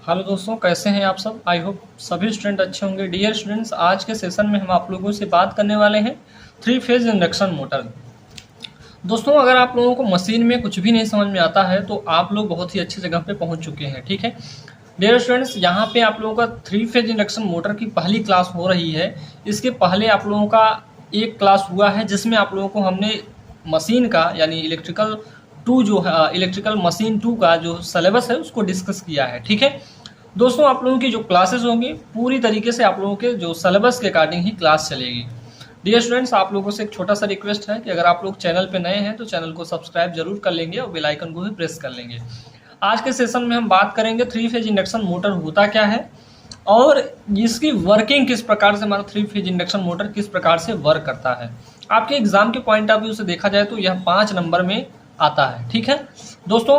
Hello दोस्तों, कैसे हैं आप सब। आई होप सभी स्टूडेंट अच्छे होंगे। डियर स्टूडेंट्स, आज के सेशन में हम आप लोगों से बात करने वाले हैं थ्री फेज इंडक्शन मोटर। दोस्तों, अगर आप लोगों को मशीन में कुछ भी नहीं समझ में आता है तो आप लोग बहुत ही अच्छी जगह पे पहुंच चुके हैं। ठीक है डियर स्टूडेंट्स, यहाँ पे आप लोगों का थ्री फेज इंडक्शन मोटर की पहली क्लास हो रही है। इसके पहले आप लोगों का एक क्लास हुआ है जिसमें आप लोगों को हमने मशीन का यानी इलेक्ट्रिकल टू जो है इलेक्ट्रिकल मशीन टू का जो सिलेबस है उसको डिस्कस किया है। ठीक है दोस्तों, आप लोगों की जो क्लासेस होंगी पूरी तरीके से आप लोगों के जो सिलेबस के अकॉर्डिंग ही क्लास चलेगी। डियर स्टूडेंट्स, आप लोगों से एक छोटा सा रिक्वेस्ट है कि अगर आप लोग चैनल पे नए हैं तो चैनल को सब्सक्राइब जरूर कर लेंगे और बेल आइकन को भी प्रेस कर लेंगे। आज के सेशन में हम बात करेंगे थ्री फेज इंडक्शन मोटर होता क्या है और इसकी वर्किंग किस प्रकार से, हमारा थ्री फेज इंडक्शन मोटर किस प्रकार से वर्क करता है। आपके एग्जाम के पॉइंट ऑफ व्यू से देखा जाए तो यह 5 नंबर में आता है। ठीक है दोस्तों,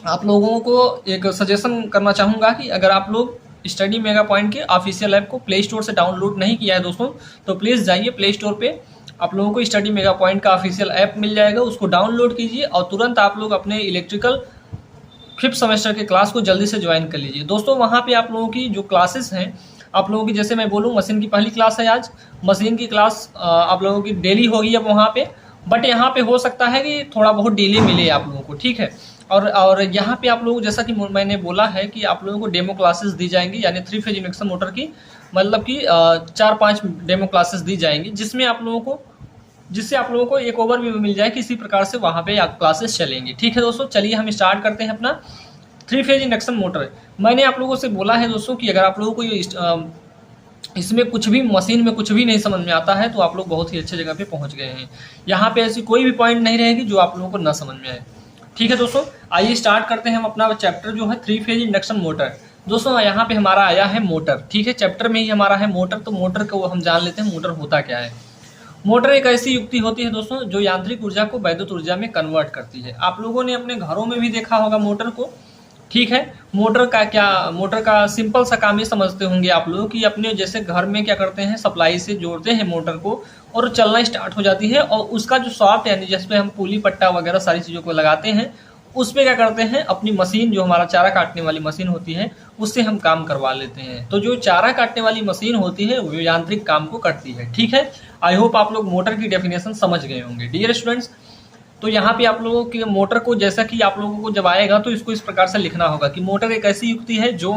आप लोगों को एक सजेशन करना चाहूँगा कि अगर आप लोग स्टडी मेगा पॉइंट के ऑफिशियल ऐप को प्ले स्टोर से डाउनलोड नहीं किया है दोस्तों, तो प्लीज़ जाइए प्ले स्टोर पे। आप लोगों को स्टडी मेगा पॉइंट का ऑफिशियल ऐप मिल जाएगा, उसको डाउनलोड कीजिए और तुरंत आप लोग अपने इलेक्ट्रिकल 5th सेमेस्टर के क्लास को जल्दी से ज्वाइन कर लीजिए। दोस्तों, वहाँ पे आप लोगों की जो क्लासेस हैं, आप लोगों की जैसे मैं बोलूँ मशीन की पहली क्लास है आज। मशीन की क्लास आप लोगों की डेली होगी अब वहाँ पे, बट यहाँ पे हो सकता है कि थोड़ा बहुत डिले मिले आप लोगों को। ठीक है, और यहाँ पे आप लोग जैसा कि मैंने बोला है कि आप लोगों को डेमो क्लासेस दी जाएंगी, यानी थ्री फेज इंडक्शन मोटर की मतलब कि 4-5 डेमो क्लासेस दी जाएंगी जिससे आप लोगों को एक ओवरव्यू मिल जाए किसी प्रकार से वहाँ पे क्लासेस चलेंगी। ठीक है दोस्तों, चलिए हम स्टार्ट करते हैं अपना थ्री फेज इंडक्शन मोटर। मैंने आप लोगों से बोला है दोस्तों कि अगर आप लोगों को इसमें कुछ भी मशीन में कुछ भी नहीं समझ में आता है तो आप लोग बहुत ही अच्छे जगह पे पहुंच गए हैं। यहाँ पे ऐसी कोई भी पॉइंट नहीं रहेगी जो आप लोगों को ना समझ में आए। ठीक है दोस्तों, आइए स्टार्ट करते हैं हम अपना चैप्टर जो है थ्री फेज इंडक्शन मोटर। दोस्तों, यहाँ पे हमारा आया है मोटर। ठीक है, चैप्टर में ही हमारा है मोटर, तो मोटर को हम जान लेते हैं मोटर होता क्या है। मोटर एक ऐसी युक्ति होती है दोस्तों जो यांत्रिक ऊर्जा को वैद्युत ऊर्जा में कन्वर्ट करती है। आप लोगों ने अपने घरों में भी देखा होगा मोटर को। ठीक है, मोटर का सिंपल सा काम ये समझते होंगे आप लोग कि अपने जैसे घर में क्या करते हैं, सप्लाई से जोड़ते हैं मोटर को और चलना स्टार्ट हो जाती है, और उसका जो शॉफ्ट यानी जिसपे हम पुली पट्टा वगैरह सारी चीज़ों को लगाते हैं उस पे क्या करते हैं, अपनी मशीन जो हमारा चारा काटने वाली मशीन होती है उससे हम काम करवा लेते हैं। तो जो चारा काटने वाली मशीन होती है वो यांत्रिक काम को करती है। ठीक है, आई होप आप लोग मोटर की डेफिनेशन समझ गए होंगे। डियर स्टूडेंट्स, तो यहाँ पे आप लोगों की मोटर को जैसा कि आप लोगों को जब आएगा तो इसको इस प्रकार से लिखना होगा कि मोटर एक ऐसी युक्ति है जो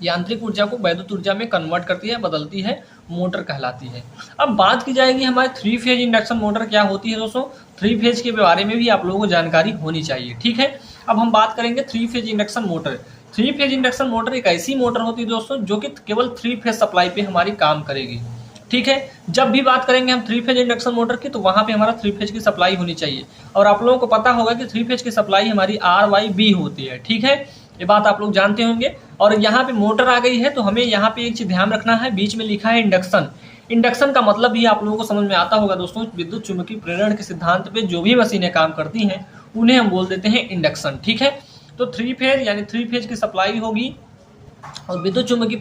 यांत्रिक ऊर्जा को वैद्युत ऊर्जा में कन्वर्ट करती है, बदलती है, मोटर कहलाती है। अब बात की जाएगी हमारे थ्री फेज इंडक्शन मोटर क्या होती है दोस्तों। थ्री फेज के बारे में भी आप लोगों को जानकारी होनी चाहिए। ठीक है, अब हम बात करेंगे three phase induction motor. Three phase induction motor एक ऐसी मोटर होती है दोस्तों जो कि केवल थ्री फेज सप्लाई पे हमारी काम करेगी। ठीक है, जब भी बात करेंगे हम थ्री फेज इंडक्शन मोटर की तो वहां पे हमारा थ्री फेज की सप्लाई होनी चाहिए, और आप लोगों को पता होगा कि थ्री फेज की सप्लाई हमारी RYB होती है। ठीक है, ये बात आप लोग जानते होंगे। और यहाँ पे मोटर आ गई है तो हमें यहाँ पे एक चीज ध्यान रखना है, बीच में लिखा है इंडक्शन। इंडक्शन का मतलब भी आप लोगों को समझ में आता होगा दोस्तों, विद्युत चुम्बकीय प्रेरण के सिद्धांत पे जो भी मशीनें काम करती हैं उन्हें हम बोल देते हैं इंडक्शन। ठीक है, तो थ्री फेज यानी थ्री फेज की सप्लाई होगी और विद्युत चुम्बकीय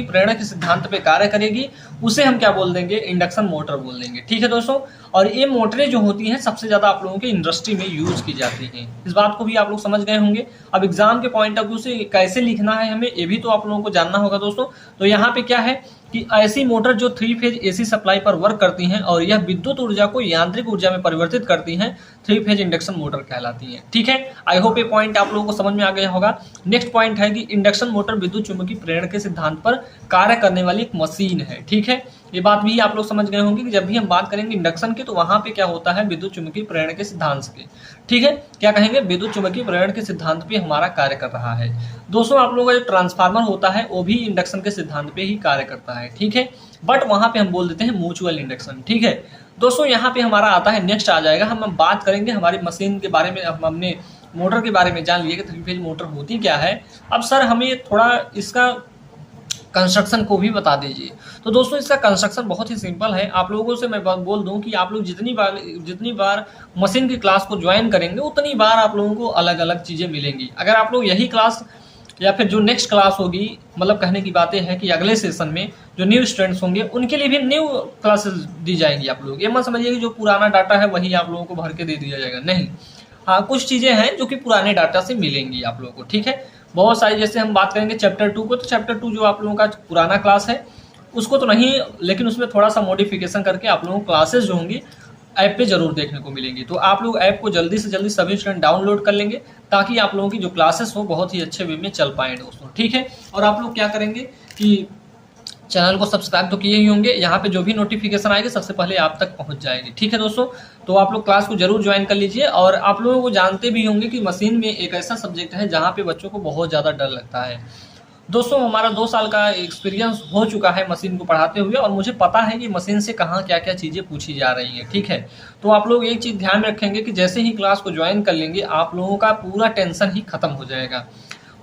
प्रेरण के सिद्धांत पे कार्य करेगी, उसे हम क्या बोल देंगे, इंडक्शन मोटर बोल देंगे। ठीक है दोस्तों, और ये मोटरें जो होती हैं सबसे ज्यादा आप लोगों के इंडस्ट्री में यूज की जाती हैं। इस बात को भी आप लोग समझ गए होंगे। अब एग्जाम के पॉइंट ऑफ व्यू से कैसे लिखना है हमें ये भी तो आप लोगों को जानना होगा दोस्तों। तो यहाँ पे क्या है कि ऐसी मोटर जो थ्री फेज AC सप्लाई पर वर्क करती हैं और यह विद्युत ऊर्जा को यांत्रिक ऊर्जा में परिवर्तित करती हैं, थ्री फेज इंडक्शन मोटर कहलाती हैं। ठीक है, आई होप ये पॉइंट आप लोगों को समझ में आ गया होगा। नेक्स्ट पॉइंट है कि इंडक्शन मोटर विद्युत चुम्बकीय प्रेरण के सिद्धांत पर कार्य करने वाली एक मशीन है। ठीक है, ये बात भी आप लोग समझ गए होंगे कि जब भी हम बात करेंगे इंडक्शन की तो वहां पे क्या होता है, विद्युत चुम्बकीय प्रेरण के सिद्धांत के। ठीक है, क्या कहेंगे, विद्युत चुम्बकीय प्रेरण के सिद्धांत पे हमारा कार्य कर रहा है। दोस्तों, आप लोगों का जो ट्रांसफार्मर होता है वो भी इंडक्शन के सिद्धांत पे ही कार्य करता है। ठीक है, बट वहां पे हम बोल देते हैं म्यूचुअल इंडक्शन। ठीक है दोस्तों, यहाँ पे हमारा आता है, नेक्स्ट आ जाएगा, हम बात करेंगे हमारी मशीन के बारे में। हमने मोटर के बारे में जान लिया कि थ्री फेज मोटर होती क्या है। अब सर हमें थोड़ा इसका कंस्ट्रक्शन को भी बता दीजिए। तो दोस्तों, इसका कंस्ट्रक्शन बहुत ही सिंपल है। आप लोगों से मैं बोल दूं कि आप लोग जितनी बार मशीन की क्लास को ज्वाइन करेंगे उतनी बार आप लोगों को अलग अलग चीज़ें मिलेंगी। अगर आप लोग यही क्लास या फिर जो नेक्स्ट क्लास होगी, मतलब कहने की बातें हैं कि अगले सेशन में जो न्यू स्टूडेंट्स होंगे उनके लिए भी न्यू क्लासेस दी जाएंगी। आप लोग ये मत समझिए कि जो पुराना डाटा है वही आप लोगों को भर के दे दिया जाएगा, नहीं। हाँ, कुछ चीज़ें हैं जो कि पुराने डाटा से मिलेंगी आप लोगों को, ठीक है। बहुत सारी, जैसे हम बात करेंगे चैप्टर 2 को, तो चैप्टर 2 जो आप लोगों का पुराना क्लास है उसको तो नहीं, लेकिन उसमें थोड़ा सा मॉडिफिकेशन करके आप लोगों को क्लासेस जो होंगी ऐप पे जरूर देखने को मिलेंगी। तो आप लोग ऐप को जल्दी से जल्दी सभी स्टूडेंट डाउनलोड कर लेंगे ताकि आप लोगों की जो क्लासेस हो बहुत ही अच्छे वे में चल पाएँ दोस्तों, ठीक है। और आप लोग क्या करेंगे कि चैनल को सब्सक्राइब तो किए ही होंगे, यहाँ पे जो भी नोटिफिकेशन आएगी सबसे पहले आप तक पहुंच जाएगी, ठीक है दोस्तों। तो आप लोग क्लास को जरूर ज्वाइन कर लीजिए। और आप लोगों को जानते भी होंगे कि मशीन में एक ऐसा सब्जेक्ट है जहाँ पे बच्चों को बहुत ज़्यादा डर लगता है दोस्तों। हमारा 2 साल का एक्सपीरियंस हो चुका है मशीन को पढ़ाते हुए, और मुझे पता है कि मशीन से कहाँ क्या क्या चीज़ें पूछी जा रही हैं, ठीक है। तो आप लोग एक चीज़ ध्यान में रखेंगे कि जैसे ही क्लास को ज्वाइन कर लेंगे आप लोगों का पूरा टेंशन ही खत्म हो जाएगा।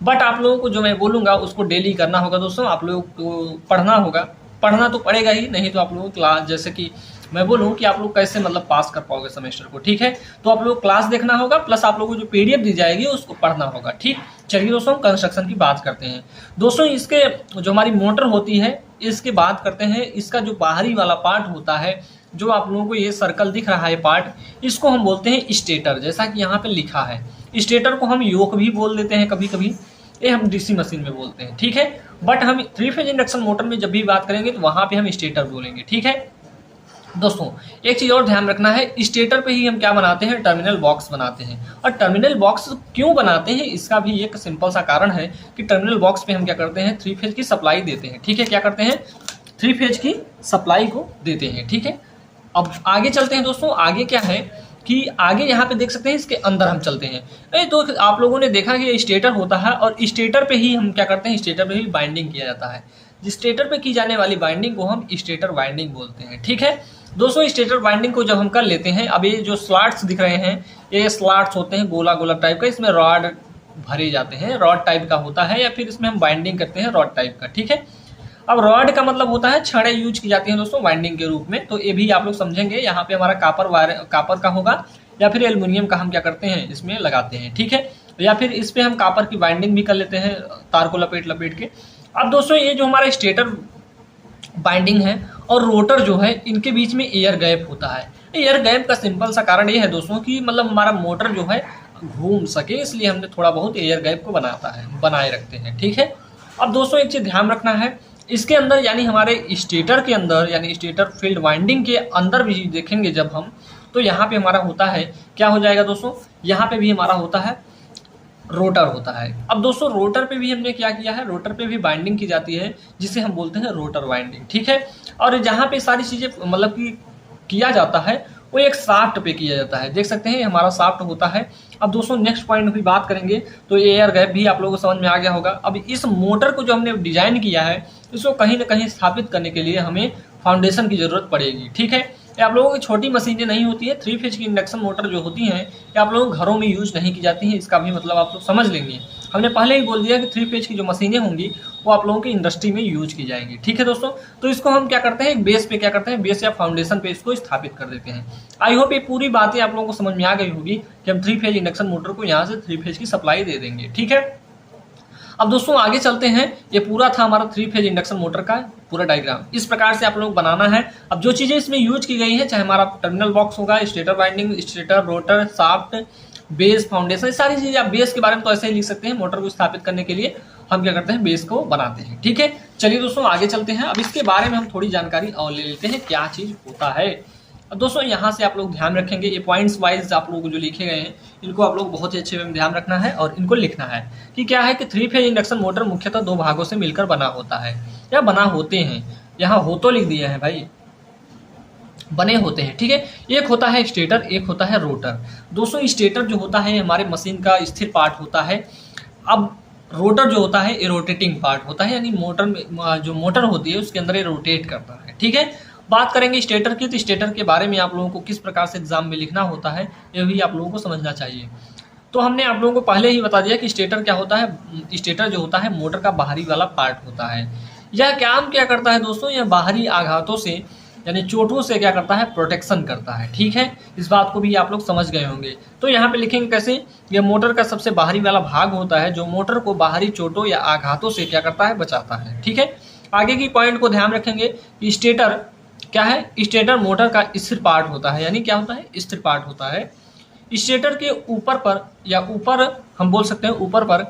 बट आप लोगों को जो मैं बोलूँगा उसको डेली करना होगा दोस्तों। आप लोगों को पढ़ना होगा, पढ़ना तो पड़ेगा ही, नहीं तो आप लोगों को क्लास, जैसे कि मैं बोलूँ कि आप लोग कैसे मतलब पास कर पाओगे सेमेस्टर को, ठीक है। तो आप लोग क्लास देखना होगा, प्लस आप लोगों को जो पीडीएफ दी जाएगी उसको पढ़ना होगा, ठीक। चलिए दोस्तों, हम कंस्ट्रक्शन की बात करते हैं दोस्तों। इसके जो हमारी मोटर होती है इसके बात करते हैं। इसका जो बाहरी वाला पार्ट होता है, जो आप लोगों को ये सर्कल दिख रहा है पार्ट, इसको हम बोलते हैं स्टेटर, जैसा कि यहाँ पे लिखा है। स्टेटर को हम योक भी बोल देते हैं कभी कभी, ये हम डीसी मशीन में बोलते हैं, ठीक है। बट हम 3 फेज इंडक्शन मोटर में जब भी बात करेंगे तो वहां पे हम स्टेटर बोलेंगे, ठीक है दोस्तों। एक चीज और ध्यान रखना है, स्टेटर पे ही हम क्या बनाते हैं, टर्मिनल बॉक्स बनाते हैं। और टर्मिनल बॉक्स क्यों बनाते हैं, इसका भी एक सिंपल सा कारण है कि टर्मिनल बॉक्स पे हम क्या करते हैं, 3 फेज की सप्लाई देते हैं, ठीक है। क्या करते हैं, 3 फेज की सप्लाई को देते हैं, ठीक है। अब आगे चलते हैं दोस्तों। आगे क्या है कि आगे यहाँ पे देख सकते हैं, इसके अंदर हम चलते हैं। तो आप लोगों ने देखा कि स्टेटर होता है और स्टेटर पे ही हम क्या करते हैं, स्टेटर पे ही बाइंडिंग किया जाता है। जिस स्टेटर पे की जाने वाली बाइंडिंग को हम स्टेटर बाइंडिंग बोलते हैं, ठीक है दोस्तों। स्टेटर बाइंडिंग को जब हम कर लेते हैं, अब ये जो स्लॉट्स दिख रहे हैं, ये स्लॉट्स होते हैं गोला गोला टाइप का, इसमें रॉड भरे जाते हैं, रॉड टाइप का होता है, या फिर इसमें हम बाइंडिंग करते हैं रॉड टाइप का, ठीक है। अब रॉड का मतलब होता है छड़ें यूज की जाती हैं दोस्तों वाइंडिंग के रूप में, तो ये भी आप लोग समझेंगे। यहाँ पे हमारा कापर का होगा, या फिर एल्युमिनियम का हम क्या करते हैं इसमें लगाते हैं, ठीक है। या फिर इस पे हम कापर की बाइंडिंग भी कर लेते हैं तार को लपेट लपेट के। अब दोस्तों ये जो हमारा स्टेटर बाइंडिंग है और रोटर जो है, इनके बीच में एयर गैप होता है। एयर गैप का सिंपल सा कारण ये है दोस्तों कि मतलब हमारा मोटर जो है घूम सके, इसलिए हमने थोड़ा बहुत एयर गैप को बनाए रखते हैं, ठीक है। अब दोस्तों एक चीज ध्यान रखना है, इसके अंदर यानी हमारे स्टेटर के अंदर, यानी स्टेटर फील्ड वाइंडिंग के अंदर भी देखेंगे जब हम, तो यहाँ पे हमारा होता है, क्या हो जाएगा दोस्तों, यहाँ पे भी हमारा होता है रोटर होता है। अब दोस्तों रोटर पे भी हमने क्या किया है, रोटर पे भी बाइंडिंग की जाती है, जिसे हम बोलते हैं रोटर वाइंडिंग, ठीक है। और जहाँ पे सारी चीजें मतलब कि किया जाता है वो एक शाफ्ट पे किया जाता है, देख सकते हैं हमारा शाफ्ट होता है। अब दोस्तों नेक्स्ट पॉइंट की बात करेंगे तो एयर गैप भी आप लोगों को समझ में आ गया होगा। अब इस मोटर को जो हमने डिजाइन किया है, इसको कहीं ना कहीं स्थापित करने के लिए हमें फाउंडेशन की जरूरत पड़ेगी, ठीक है। ये आप लोगों की छोटी मशीनें नहीं होती है, 3 फेज की इंडक्शन मोटर जो होती हैं ये आप लोगों के घरों में यूज नहीं की जाती है, इसका भी मतलब आप लोग समझ लेंगे। हमने पहले ही बोल दिया कि 3 फेज की जो मशीनें होंगी वो आप लोगों की इंडस्ट्री में यूज की जाएंगी, ठीक है दोस्तों। तो इसको हम क्या करते हैं, बेस पे क्या करते हैं, बेस या फाउंडेशन पे इसको स्थापित कर देते हैं। आई होप ये पूरी बातें आप लोगों को समझ में आ गई होगी कि हम 3 फेज इंडक्शन मोटर को यहाँ से 3 फेज की सप्लाई दे देंगे, ठीक है। अब दोस्तों आगे चलते हैं, ये पूरा था हमारा 3 फेज इंडक्शन मोटर का पूरा डायग्राम। इस प्रकार से आप लोग बनाना है। अब जो चीजें इसमें यूज की गई है, चाहे हमारा टर्मिनल बॉक्स होगा, stator winding, stator, rotor, shaft, base, foundation, सारी चीजें। आप बेस के बारे में तो ऐसे ही लिख सकते हैं, मोटर को स्थापित करने के लिए हम क्या करते हैं, बेस को बनाते हैं, ठीक है। चलिए दोस्तों आगे चलते हैं। अब इसके बारे में हम थोड़ी जानकारी और ले लेते हैं, क्या चीज होता है। अब दोस्तों यहाँ से आप लोग ध्यान रखेंगे, ये पॉइंट्स वाइज आप लोगों को जो लिखे गए हैं इनको आप लोग बहुत ही अच्छे में ध्यान रखना है और इनको लिखना है कि क्या है कि 3 फेज इंडक्शन मोटर मुख्यतः 2 भागों से मिलकर बना होता है या बना होते हैं। यहाँ हो तो लिख दिया है भाई, बने होते हैं, ठीक है। एक होता है स्टेटर, एक होता है रोटर। दोस्तों स्टेटर जो होता है हमारे मशीन का स्थिर पार्ट होता है। अब रोटर जो होता है ये रोटेटिंग पार्ट होता है, यानी मोटर में जो मोटर होती है उसके अंदर ये रोटेट करता है, ठीक है। बात करेंगे स्टेटर की, तो स्टेटर के बारे में आप लोगों को किस प्रकार से एग्जाम में लिखना होता है ये भी आप लोगों को समझना चाहिए। तो हमने आप लोगों को पहले ही बता दिया कि स्टेटर क्या होता है। स्टेटर जो होता है मोटर का बाहरी वाला पार्ट होता है। यह काम क्या करता है दोस्तों, यह बाहरी आघातों से यानी चोटों से क्या करता है, प्रोटेक्शन करता है, ठीक है। इस बात को भी आप लोग समझ गए होंगे। तो यहाँ पे लिखेंगे कैसे, यह मोटर का सबसे बाहरी वाला भाग होता है जो मोटर को बाहरी चोटों या आघातों से क्या करता है, बचाता है, ठीक है। आगे की पॉइंट को ध्यान रखेंगे कि स्टेटर क्या है, स्टेटर मोटर का स्थिर पार्ट होता है, यानी क्या होता है, स्थिर पार्ट होता है। स्टेटर के ऊपर पर या ऊपर हम बोल सकते हैं ऊपर पर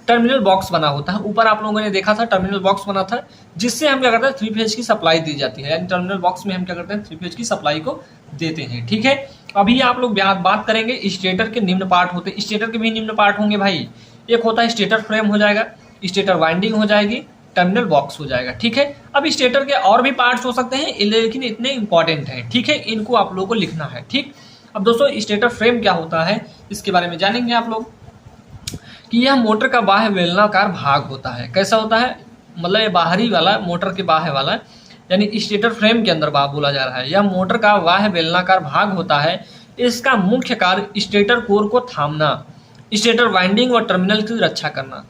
टर्मिनल बॉक्स बना होता है। ऊपर आप लोगों ने देखा था टर्मिनल बॉक्स बना था, जिससे हम क्या करते हैं 3 फेज की सप्लाई दी जाती है, यानी टर्मिनल बॉक्स में हम क्या करते हैं 3 फेज की सप्लाई को देते हैं। ठीक है, अभी आप लोग बात करेंगे स्टेटर के निम्न पार्ट होते हैं। स्टेटर के भी निम्न पार्ट होंगे भाई। एक होता है स्टेटर फ्रेम हो जाएगा, स्टेटर वाइंडिंग हो जाएगी, टर्मिनल बॉक्स हो जाएगा। ठीक है, अब स्टेटर के और भी पार्ट्स हो सकते हैं लेकिन इतने इंपॉर्टेंट हैं। ठीक है, इनको आप लोगों को लिखना है। ठीक, अब दोस्तों स्टेटर फ्रेम क्या होता है इसके बारे में जानेंगे आप लोग कि यह मोटर का बाह्य बेलनाकार भाग होता है। कैसा होता है, मतलब ये बाहरी वाला मोटर के बाह्य वाला, यानी स्टेटर फ्रेम के अंदर बोला जा रहा है, यह मोटर का बाह्य बेलनाकार भाग होता है। इसका मुख्य कार्य स्टेटर कोर को थामना, स्टेटर वाइंडिंग और टर्मिनल की रक्षा करना।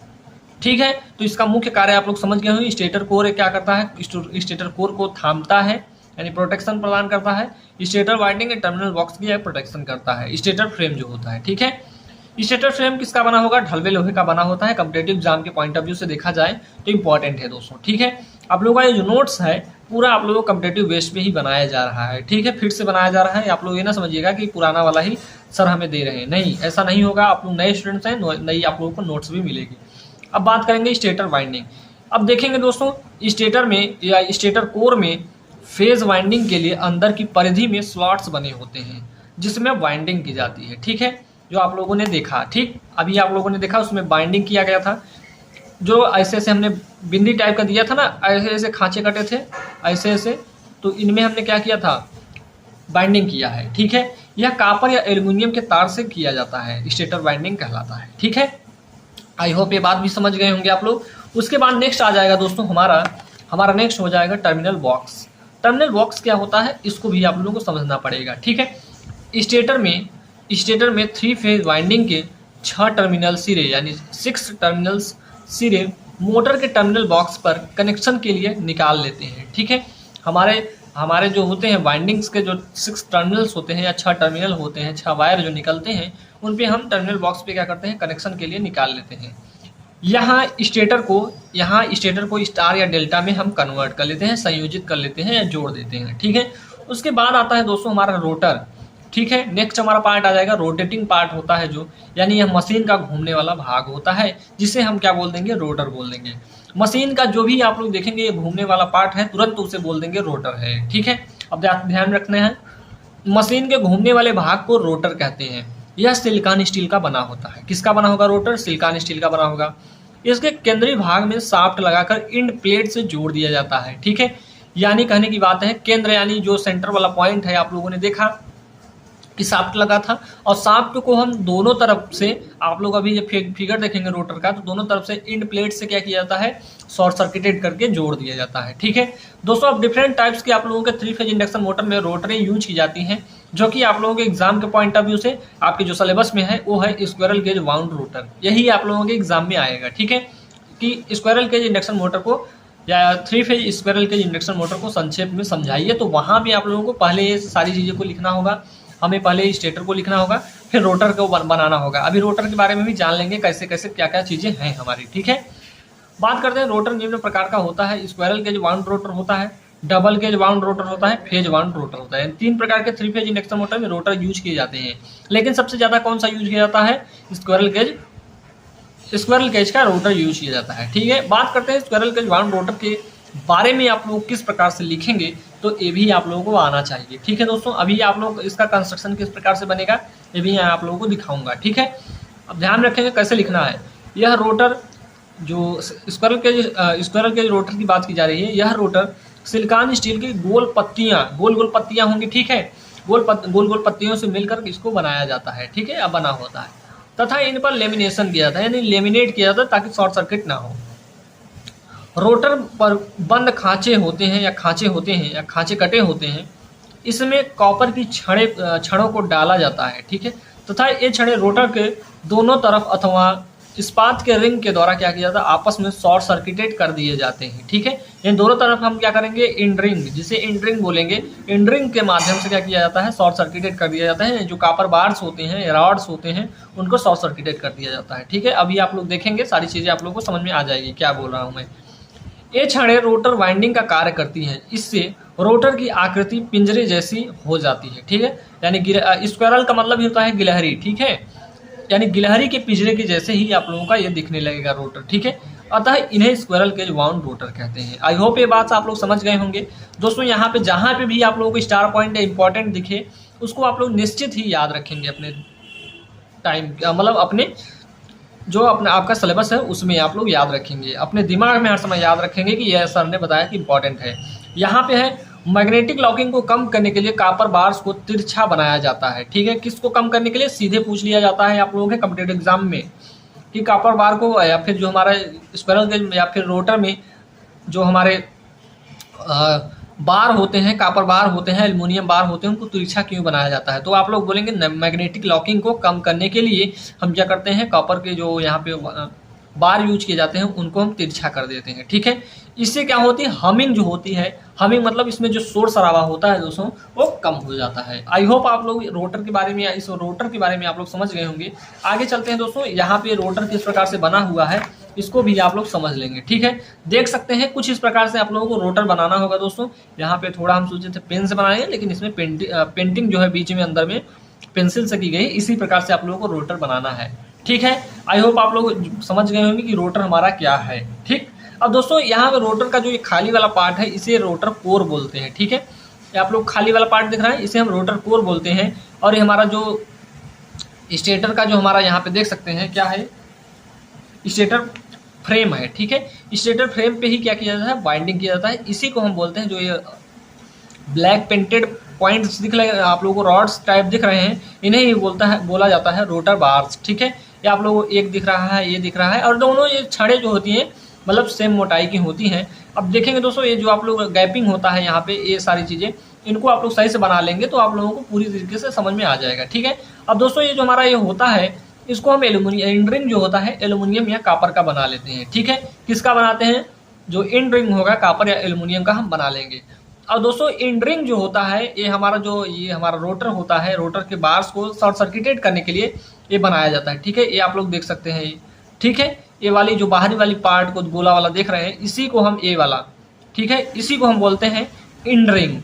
ठीक है, तो इसका मुख्य कार्य आप लोग समझ गए होंगे। स्टेटर कोर क्या करता है, स्टेटर कोर को थामता है यानी प्रोटेक्शन प्रदान करता है। स्टेटर वाइंडिंग और टर्मिनल बॉक्स की प्रोटेक्शन करता है स्टेटर फ्रेम जो होता है। ठीक है, स्टेटर फ्रेम किसका बना होगा, ढलवे लोहे का बना होता है। कॉम्पिटिटिव एग्जाम के पॉइंट ऑफ व्यू से देखा जाए तो इंपॉर्टेंट है दोस्तों। ठीक है, आप लोगों का ये जो नोट्स है पूरा आप लोगों को कॉम्पिटिटिव बेस पे ही बनाया जा रहा है। ठीक है, फिर से बनाया जा रहा है। आप लोग ये ना समझिएगा कि पुराना वाला ही सर हमें दे रहे हैं, नहीं, ऐसा नहीं होगा। आप लोग नए स्टूडेंट्स हैं, नई आप लोगों को नोट्स भी मिलेगी। अब बात करेंगे स्टेटर वाइंडिंग। अब देखेंगे दोस्तों स्टेटर में या स्टेटर कोर में फेज वाइंडिंग के लिए अंदर की परिधि में स्लॉट्स बने होते हैं जिसमें वाइंडिंग की जाती है। ठीक है, जो आप लोगों ने देखा, ठीक अभी आप लोगों ने देखा उसमें बाइंडिंग किया गया था। जो ऐसे ऐसे हमने बिंदी टाइप का दिया था ना, ऐसे ऐसे खांचे कटे थे ऐसे ऐसे, तो इनमें हमने क्या किया था, बाइंडिंग किया है। ठीक है, यह कॉपर या एल्युमिनियम के तार से किया जाता है, स्टेटर बाइंडिंग कहलाता है। ठीक है, आई होप ये बात भी समझ गए होंगे आप लोग। उसके बाद नेक्स्ट आ जाएगा दोस्तों हमारा नेक्स्ट हो जाएगा टर्मिनल बॉक्स। टर्मिनल बॉक्स क्या होता है इसको भी आप लोगों को समझना पड़ेगा। ठीक है, स्टेटर में 3 फेज वाइंडिंग के 6 टर्मिनल सिरे यानी 6 टर्मिनल्स सिरे मोटर के टर्मिनल बॉक्स पर कनेक्शन के लिए निकाल लेते हैं। ठीक है, हमारे जो होते हैं वाइंडिंग्स के जो 6 टर्मिनल्स होते हैं या 6 टर्मिनल होते हैं, 6 वायर जो निकलते हैं, उन पे हम टर्मिनल बॉक्स पे क्या करते हैं, कनेक्शन के लिए निकाल लेते हैं। यहाँ स्टेटर को स्टार या डेल्टा में हम कन्वर्ट कर लेते हैं, संयोजित कर लेते हैं या जोड़ देते हैं। ठीक है, उसके बाद आता है दोस्तों हमारा रोटर। ठीक है, नेक्स्ट हमारा पार्ट आ जाएगा रोटेटिंग पार्ट होता है जो, यानी यह मशीन का घूमने वाला भाग होता है जिसे हम क्या बोल देंगे, रोटर बोल देंगे। मशीन का जो भी आप लोग देखेंगे ये घूमने वाला पार्ट है, तुरंत उसे बोल देंगे रोटर है। ठीक है, अब ध्यान रखना है, मशीन के घूमने वाले भाग को रोटर कहते हैं। यह सिलिकॉन स्टील का बना होता है। किसका बना होगा, रोटर सिलिकॉन स्टील का बना होगा। इसके केंद्रीय भाग में शाफ्ट लगाकर इंड प्लेट से जोड़ दिया जाता है। ठीक है, यानी कहने की बात है केंद्र यानी जो सेंटर वाला पॉइंट है, आप लोगों ने देखा कि शाफ्ट लगा था और शाफ्ट को हम दोनों तरफ से, आप लोग अभी जब फिगर देखेंगे रोटर का, तो दोनों तरफ से इंड प्लेट से क्या किया जाता है, शॉर्ट सर्किटेड करके जोड़ दिया जाता है। ठीक है दोस्तों, अब डिफरेंट टाइप्स के आप लोगों के 3 फेज इंडक्शन मोटर में रोटरें यूज की जाती हैं, जो कि आप लोगों के एग्जाम के पॉइंट ऑफ व्यू से आपके जो सिलेबस में है वो है स्क्वायरल गेज वाउंड रोटर। यही आप लोगों के एग्जाम में आएगा। ठीक है, कि स्क्वायरल गेज इंडक्शन मोटर को या 3 phase squirrel gauge induction motor को संक्षेप में समझाइए, तो वहाँ भी आप लोगों को पहले ये सारी चीज़ों को लिखना होगा। हमें पहले स्टेटर को लिखना होगा, फिर रोटर को बनाना होगा। अभी रोटर के बारे में भी जान लेंगे कैसे कैसे क्या क्या चीज़ें हैं हमारी। ठीक है, बात करते हैं रोटर निम्न प्रकार का होता है। स्क्वायरल गेज वाउंड रोटर होता है, डबल गेज वाउंड रोटर होता है, फेज वाउंड रोटर होता है। 3 प्रकार के 3 फेज इंडक्शन मोटर में रोटर यूज किए जाते हैं, लेकिन सबसे ज़्यादा कौन सा यूज किया जाता है, स्क्वायरल गेज का रोटर यूज किया जाता है। ठीक है, बात करते हैं स्क्वायरल गेज वाउंड रोटर के बारे में आप लोग किस प्रकार से लिखेंगे, तो ये भी आप लोगों को आना चाहिए। ठीक है दोस्तों, अभी आप लोग इसका कंस्ट्रक्शन किस प्रकार से बनेगा ये भी यहाँ आप लोगों को दिखाऊंगा। ठीक है, अब ध्यान रखेंगे कैसे लिखना है। यह रोटर जो स्क्वायरल गेज रोटर की बात की जा रही है, यह रोटर सिलिकॉन स्टील की गोल पत्तियां होंगी। ठीक है, गोल पत्तियों से मिलकर इसको बनाया जाता है। ठीक है, अब बना होता है तथा इन पर लेमिनेशन किया जाता है, यानी लेमिनेट किया जाता है ताकि शॉर्ट सर्किट ना हो। रोटर पर बंद खांचे होते हैं या खांचे कटे होते हैं। इसमें कॉपर की छड़ों को डाला जाता है। ठीक है, तथा ये छड़े रोटर के दोनों तरफ अथवा इस्पात के रिंग के द्वारा क्या किया जाता है, आपस में शॉर्ट सर्किटेड कर दिए जाते हैं। ठीक है, इन दोनों तरफ हम क्या करेंगे, इंड रिंग, जिसे इंड रिंग बोलेंगे, इंड रिंग के माध्यम से क्या किया जाता है, शॉर्ट सर्किटेड कर दिया जाता है। जो कॉपर बार्स होते हैं, रॉड्स होते हैं, उनको शॉर्ट सर्किटेड कर दिया जाता है। ठीक है, अभी आप लोग देखेंगे सारी चीज़ें आप लोग को समझ में आ जाएगी क्या बोल रहा हूँ मैं। ये छड़ें रोटर वाइंडिंग का कार्य करती हैं। इससे रोटर की आकृति पिंजरे जैसी हो जाती है, ठीक है। यानी स्क्वायरल का मतलब ही होता है गिलहरी, ठीक है। यानी गिलहरी के पिंजरे के जैसे ही आप लोगों का ये दिखने लगेगा रोटर, ठीक है। अतः इन्हें स्क्वायरल केज वाउंड रोटर कहते हैं। आई होप ये बात आप लोग समझ गए होंगे। दोस्तों यहाँ पे जहाँ पे भी आप लोगों को स्टार पॉइंट इंपॉर्टेंट दिखे उसको आप लोग निश्चित ही याद रखेंगे अपने टाइम, मतलब अपने जो अपना आपका सिलेबस है उसमें आप लोग याद रखेंगे, अपने दिमाग में हर समय याद रखेंगे कि यह सर ने बताया कि इंपॉर्टेंट है। यहाँ पे है मैग्नेटिक लॉकिंग को कम करने के लिए कापर बार्स को तिरछा बनाया जाता है, ठीक है। किसको कम करने के लिए? सीधे पूछ लिया जाता है आप लोगों के कॉम्पिटिटिव एग्जाम में कि कापर बार को या फिर जो हमारा स्क्वायरल केज या फिर रोटर में जो हमारे बार होते हैं, कापर बार होते हैं, एल्युमिनियम बार होते हैं, उनको तिरछा क्यों बनाया जाता है? तो आप लोग बोलेंगे मैग्नेटिक लॉकिंग को कम करने के लिए हम क्या करते हैं, कॉपर के जो यहाँ पे बार यूज किए जाते हैं उनको हम तिरछा कर देते हैं, ठीक है। इससे क्या होती है, हमिंग जो होती है, हमिंग मतलब इसमें जो शोर शराबा होता है दोस्तों वो कम हो जाता है। आई होप आप लोग रोटर के बारे में या इस रोटर के बारे में आप लोग समझ गए होंगे। आगे चलते हैं दोस्तों, यहाँ पे रोटर किस प्रकार से बना हुआ है इसको भी आप लोग समझ लेंगे, ठीक है। देख सकते हैं कुछ इस प्रकार से आप लोगों को रोटर बनाना होगा दोस्तों। यहाँ पे थोड़ा हम सोचे थे पेन से बनाएंगे, लेकिन इसमें पेंटिंग जो है बीच में अंदर में पेंसिल से की गई, इसी प्रकार से आप लोगों को रोटर बनाना है, ठीक है। आई होप आप लोग समझ गए होंगे कि रोटर हमारा क्या है, ठीक। अब दोस्तों यहाँ पे रोटर का जो ये खाली वाला पार्ट है इसे रोटर कोर बोलते हैं, ठीक है। ये आप लोग खाली वाला पार्ट दिख रहा है इसे हम रोटर कोर बोलते हैं। और ये हमारा जो स्टेटर का जो हमारा यहाँ पे देख सकते हैं क्या है, स्टेटर फ्रेम है, ठीक है। स्टेटर फ्रेम पे ही क्या किया जाता है, बाइंडिंग किया जाता है। इसी को हम बोलते हैं, जो ये ब्लैक पेंटेड पॉइंट्स दिख रहे हैं आप लोगों को, रॉड्स टाइप दिख रहे हैं, इन्हें ही बोला जाता है रोटर बार्स, ठीक है। ये आप लोगों को एक दिख रहा है, ये दिख रहा है, और दोनों ये छड़ें जो होती हैं मतलब सेम मोटाई की होती हैं। अब देखेंगे दोस्तों ये जो आप लोग गैपिंग होता है यहाँ पे, ये सारी चीज़ें इनको आप लोग सही से बना लेंगे तो आप लोगों को पूरी तरीके से समझ में आ जाएगा, ठीक है। अब दोस्तों ये जो हमारा ये होता है इसको हम एल्यूमिनियम एंड रिंग जो होता है एल्यूमिनियम या कापर का बना लेते हैं, ठीक है। किसका बनाते हैं? जो एंड रिंग होगा कापर या एल्यूमिनियम का हम बना लेंगे। अब दोस्तों एंड रिंग जो होता है ये हमारा रोटर होता है, रोटर के बार्स को शॉर्ट सर्किटेड करने के लिए ये बनाया जाता है, ठीक है। ये आप लोग देख सकते हैं, ठीक है। ये वाली जो बाहरी वाली पार्ट को गोला वाला देख रहे हैं इसी को हम ए वाला, ठीक है, इसी को हम बोलते हैं एंड रिंग।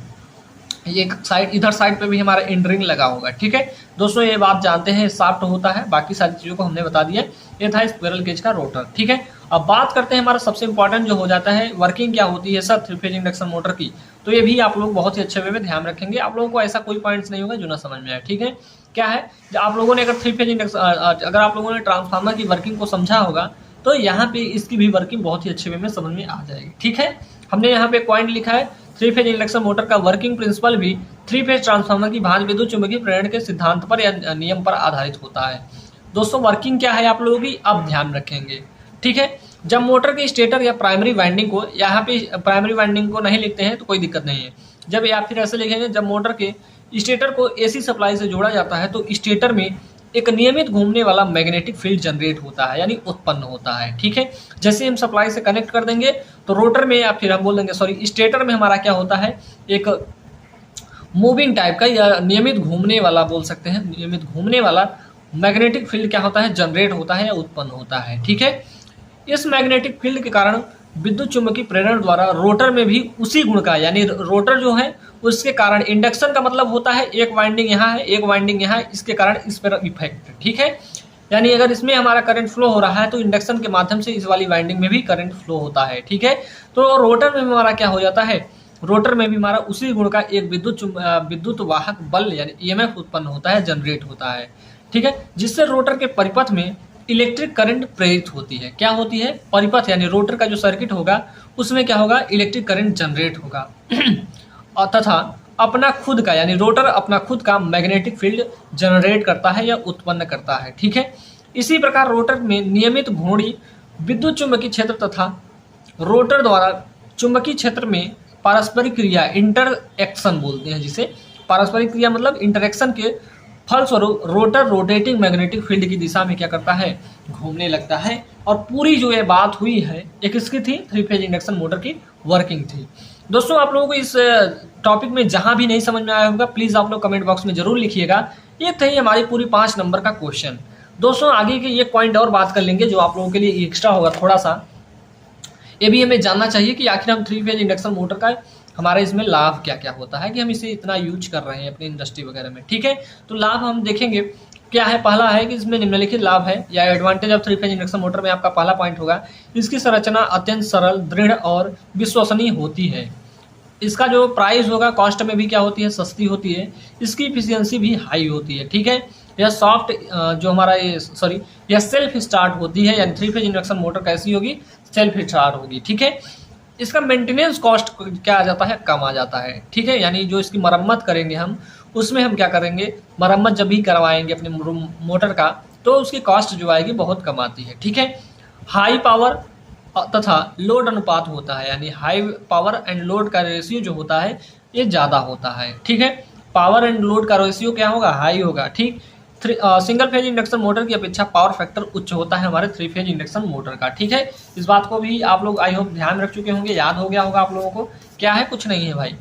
ये साइड इधर साइड पे भी हमारा एंड रिंग लगा होगा, ठीक है। दोस्तों ये बात जानते हैं शाफ्ट होता है, बाकी सारी चीज़ों को हमने बता दिया। ये था स्क्विरल केज का रोटर, ठीक है। अब बात करते हैं हमारा सबसे इंपॉर्टेंट जो हो जाता है वर्किंग क्या होती है sir three phase induction motor की। तो ये भी आप लोग बहुत ही अच्छे वे में ध्यान रखेंगे, आप लोगों को ऐसा कोई पॉइंट्स नहीं होगा जो ना समझ में आए, ठीक है। क्या है, आप लोगों ने अगर थ्री फेज इंडक्शन अगर आप लोगों ने ट्रांसफार्मर की वर्किंग को समझा होगा तो यहाँ पे इसकी भी वर्किंग बहुत ही अच्छे वे में समझ में आ जाएगी, ठीक है। हमने यहाँ पे पॉइंट लिखा है थ्री फेज इंडक्शन मोटर का वर्किंग प्रिंसिपल भी थ्री फेज ट्रांसफार्मर की भांति विद्युत चुंबकीय प्रेरण के सिद्धांत पर या नियम पर आधारित होता है। दोस्तों वर्किंग क्या है आप लोगों की अब ध्यान रखेंगे, ठीक है। जब मोटर के स्टेटर या प्राइमरी वाइंडिंग को, यहाँ पे प्राइमरी वाइंडिंग को नहीं लिखते हैं तो कोई दिक्कत नहीं है, जब या फिर ऐसे लिखेंगे जब मोटर के स्टेटर को एसी सप्लाई से जोड़ा जाता है तो स्टेटर में एक नियमित घूमने वाला मैग्नेटिक फील्ड जनरेट होता है यानी उत्पन्न होता है, ठीक है। जैसे हम सप्लाई से कनेक्ट कर देंगे तो रोटर में या फिर हम बोल देंगे स्टेटर में हमारा क्या होता है, एक मूविंग टाइप का या नियमित घूमने वाला बोल सकते हैं, नियमित घूमने वाला मैग्नेटिक फील्ड क्या होता है, जनरेट होता है या उत्पन्न होता है, ठीक है। इस मैग्नेटिक फील्ड के कारण विद्युत चुंबकीय प्रेरण द्वारा रोटर में भी उसी गुण का, यानी रोटर जो है उसके कारण, इंडक्शन का मतलब होता है एक वाइंडिंग यहाँ है एक वाइंडिंग यहाँ है, इसके कारण इस पर इफेक्ट, ठीक है। यानी अगर इसमें हमारा करंट फ्लो हो रहा है तो इंडक्शन के माध्यम से इस वाली वाइंडिंग में भी करंट फ्लो होता है, ठीक है। तो रोटर में हमारा क्या हो जाता है, रोटर में भी हमारा उसी गुण का एक विद्युत वाहक बल यानी ईएमएफ उत्पन्न होता है, जनरेट होता है, ठीक है। जिससे रोटर के परिपथ में इलेक्ट्रिक करंट प्रेरित होती है। क्या होती है, परिपथ यानी रोटर का जो सर्किट होगा उसमें क्या होगा, इलेक्ट्रिक करंट जनरेट होगा तथा अपना खुद का, यानी रोटर अपना खुद का मैग्नेटिक फील्ड जनरेट करता है या उत्पन्न करता है, ठीक है। इसी प्रकार रोटर में नियमित घूर्णी विद्युत चुंबकीय क्षेत्र तथा रोटर द्वारा चुंबकीय क्षेत्र में पारस्परिक क्रिया, इंटरएक्शन बोलते हैं जिसे, पारस्परिक क्रिया मतलब इंटरेक्शन के फलस्वरूप रोटर रोटेटिंग मैग्नेटिक फील्ड की दिशा में क्या करता है, घूमने लगता है। और पूरी जो ये बात हुई है एक किसकी थी, थ्री फेज इंडक्शन मोटर की वर्किंग थी। दोस्तों आप लोगों को इस टॉपिक में जहां भी नहीं समझ में आया होगा प्लीज आप लोग कमेंट बॉक्स में जरूर लिखिएगा। ये थी हमारी पूरी 5 नंबर का क्वेश्चन। दोस्तों आगे के ये पॉइंट और बात कर लेंगे जो आप लोगों के लिए एक्स्ट्रा होगा थोड़ा सा, ये भी हमें जानना चाहिए कि आखिर हम थ्री फेज इंडक्शन मोटर का हमारे इसमें लाभ क्या क्या होता है कि हम इसे इतना यूज कर रहे हैं अपनी इंडस्ट्री वगैरह में। ठीक है, तो लाभ हम देखेंगे क्या है। पहला है कि इसमें निम्नलिखित लाभ है या advantage of 3 phase induction motor में आपका पहला पॉइंट होगा, इसकी संरचना अत्यंत सरल, दृढ़ और विश्वसनीय होती है। इसका जो प्राइस होगा, कॉस्ट में भी क्या होती है, सस्ती होती है। इसकी इफिशियंसी भी हाई होती है। ठीक है, यह सॉफ्ट जो हमारा ये सॉरी यह सेल्फ स्टार्ट होती है, यानी 3 फेज इंडक्शन मोटर कैसी होगी, सेल्फ स्टार्ट होगी। ठीक है, इसका मेंटेनेंस कॉस्ट क्या आ जाता है, कम आ जाता है। ठीक है, यानी जो इसकी मरम्मत करेंगे हम, उसमें हम क्या करेंगे, मरम्मत जब भी करवाएंगे अपने मोटर का, तो उसकी कॉस्ट जो आएगी बहुत कम आती है। ठीक है, हाई पावर तथा लोड अनुपात होता है, यानी हाई पावर एंड लोड का रेशियो जो होता है ये ज़्यादा होता है। ठीक है, पावर एंड लोड का रेशियो क्या होगा, हाई होगा। ठीक, सिंगल फेज इंडक्शन मोटर की अपेक्षा पावर फैक्टर उच्च होता है हमारे 3 फेज इंडक्शन मोटर का। ठीक है, इस बात को भी आप लोग आई होप ध्यान रख चुके होंगे, याद हो गया होगा आप लोगों को। क्या है, कुछ नहीं है भाई।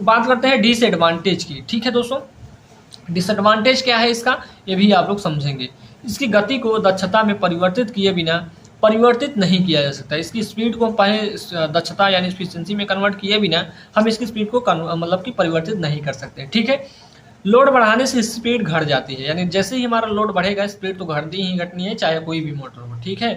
बात करते हैं डिसएडवांटेज की। ठीक है दोस्तों, डिसएडवांटेज क्या है इसका, ये भी आप लोग समझेंगे। इसकी गति को दक्षता में परिवर्तित किए बिना परिवर्तित नहीं किया जा सकता। इसकी स्पीड को पहले दक्षता यानी एफिशिएंसी में कन्वर्ट किए बिना हम इसकी स्पीड को मतलब कि परिवर्तित नहीं कर सकते। ठीक है, लोड बढ़ाने से स्पीड घट जाती है, यानी जैसे ही हमारा लोड बढ़ेगा स्पीड तो घटनी ही घटनी है, चाहे कोई भी मोटर हो। ठीक है,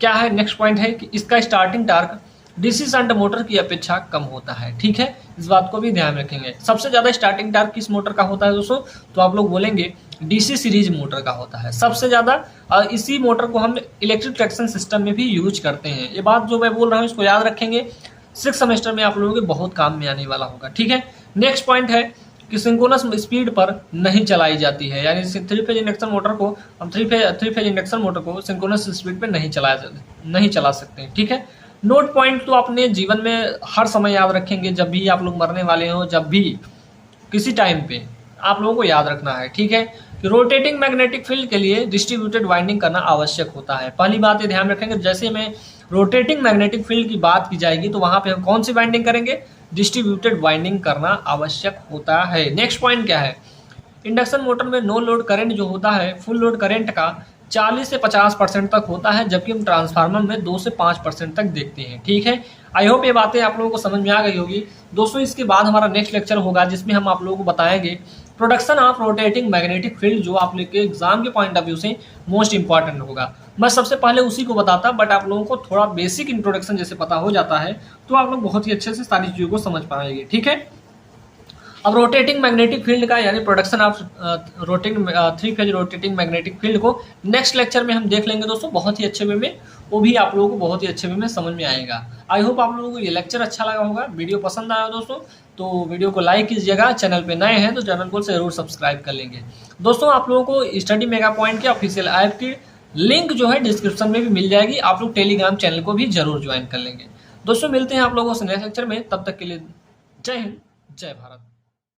क्या है, नेक्स्ट पॉइंट है कि इसका starting torque DC shunt motor की अपेक्षा कम होता है। ठीक है, इस बात को भी ध्यान रखेंगे। सबसे ज्यादा स्टार्टिंग टार्क किस मोटर का होता है दोस्तों, तो आप लोग बोलेंगे डीसी सीरीज मोटर का होता है सबसे ज्यादा। इसी मोटर को हम इलेक्ट्रिक ट्रैक्शन सिस्टम में भी यूज करते हैं। ये बात जो मैं बोल रहा हूँ इसको याद रखेंगे, 6 सेमेस्टर में आप लोगों के बहुत काम में आने वाला होगा। ठीक है, नेक्स्ट पॉइंट है कि सिंक्रोनस स्पीड पर नहीं चलाई जाती है, यानी 3 फेज इंडक्शन मोटर को हम 3 फेज इंडक्शन मोटर को सिंक्रोनस स्पीड पर नहीं चला सकते। ठीक है, नोट पॉइंट तो अपने जीवन में हर समय याद रखेंगे, जब भी आप लोग मरने वाले हो, जब भी किसी टाइम पे आप लोगों को याद रखना है। ठीक है, कि रोटेटिंग मैग्नेटिक फील्ड के लिए डिस्ट्रीब्यूटेड वाइंडिंग करना आवश्यक होता है। पहली बात ये ध्यान रखेंगे, जैसे में रोटेटिंग मैग्नेटिक फील्ड की बात की जाएगी तो वहां पे हम कौन सी वाइंडिंग करेंगे, डिस्ट्रीब्यूटेड वाइंडिंग करना आवश्यक होता है। नेक्स्ट पॉइंट क्या है, इंडक्शन मोटर में नो लोड करंट जो होता है, फुल लोड करंट का 40 से 50% तक होता है, जबकि हम ट्रांसफार्मर में 2 से 5% तक देखते हैं। ठीक है, आई होप ये बातें आप लोगों को समझ में आ गई होगी दोस्तों। इसके बाद हमारा नेक्स्ट लेक्चर होगा जिसमें हम आप लोगों को बताएंगे production of rotating magnetic field, जो आप लोग के एग्जाम के पॉइंट ऑफ व्यू से मोस्ट इंपॉर्टेंट होगा। मैं सबसे पहले उसी को बताता, बट आप लोगों को थोड़ा बेसिक इंट्रोडक्शन जैसे पता हो जाता है तो आप लोग बहुत ही अच्छे से सारी चीज़ों को समझ पाएंगे। ठीक है, अब रोटेटिंग मैग्नेटिक फील्ड का यानी production of rotating 3 phase rotating magnetic field को नेक्स्ट लेक्चर में हम देख लेंगे दोस्तों, बहुत ही अच्छे वे में। वो भी आप लोगों को बहुत ही अच्छे वे में समझ में आएगा। आई होप आप लोगों को ये लेक्चर अच्छा लगा होगा, वीडियो पसंद आया दोस्तों तो वीडियो को लाइक कीजिएगा। चैनल पे नए हैं तो चैनल को जरूर सब्सक्राइब कर लेंगे दोस्तों। आप लोगों को स्टडी मेगा पॉइंट के ऑफिशियल ऐप की लिंक जो है डिस्क्रिप्शन में भी मिल जाएगी, आप लोग टेलीग्राम चैनल को भी जरूर ज्वाइन कर लेंगे दोस्तों। मिलते हैं आप लोगों से नेक्स्ट लेक्चर में, तब तक के लिए जय हिंद, जय भारत।